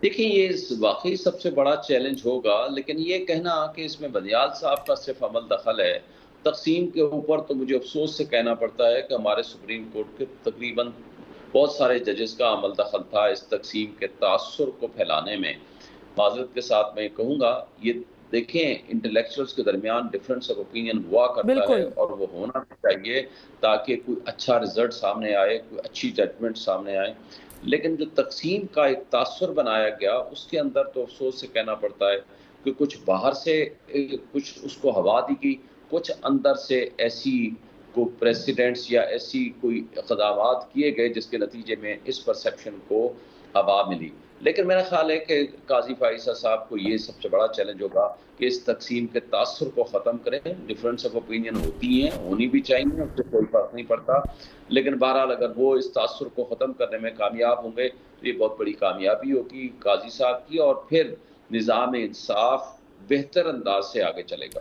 देखिए, ये वाक़ई सबसे बड़ा चैलेंज होगा, लेकिन ये कहना कि इसमें बंदियाल साहब का सिर्फ़ अमल दख़ल है, तक़सीम के ऊपर तो मुझे अफ़सोस से कहना पड़ता है कि हमारे सुप्रीम कोर्ट के तकरीबन बहुत सारे जजेस का अमल दख़ल था इस तक़सीम के तासुर को फैलाने में। माज़रत के साथ मैं कहूँगा, ये देखें इंटेलेक्चुअल्स के दरमियान डिफरेंस ऑफ ओपिनियन हुआ करता है बिल्कुल। और वो होना भी चाहिए ताकि कोई अच्छा रिज़ल्ट सामने आए, कोई अच्छी जजमेंट सामने आए। लेकिन जो तक़सीम का एक तासुर बनाया गया, उसके अंदर तो अफ़सोस से कहना पड़ता है कि कुछ बाहर से कुछ उसको हवा दी गई, कुछ अंदर से ऐसी को प्रेसिडेंट्स या ऐसी कोई इक़दामात किए गए जिसके नतीजे में इस परसेप्शन को हवा मिली। लेकिन मेरा ख़्याल है कि काज़ी फ़ाइज़ा साहब को ये सबसे बड़ा चैलेंज होगा कि इस तक़सीम के तासुर को ख़त्म करें। डिफरेंस ऑफ ओपिनियन होती हैं, होनी भी चाहिए, उससे कोई फ़र्क नहीं पड़ता। लेकिन बहरहाल अगर वो इस तासुर को ख़त्म करने में कामयाब होंगे, तो ये बहुत बड़ी कामयाबी होगी काज़ी साहब की और फिर निज़ाम इंसाफ़ बेहतर अंदाज़ से आगे चलेगा।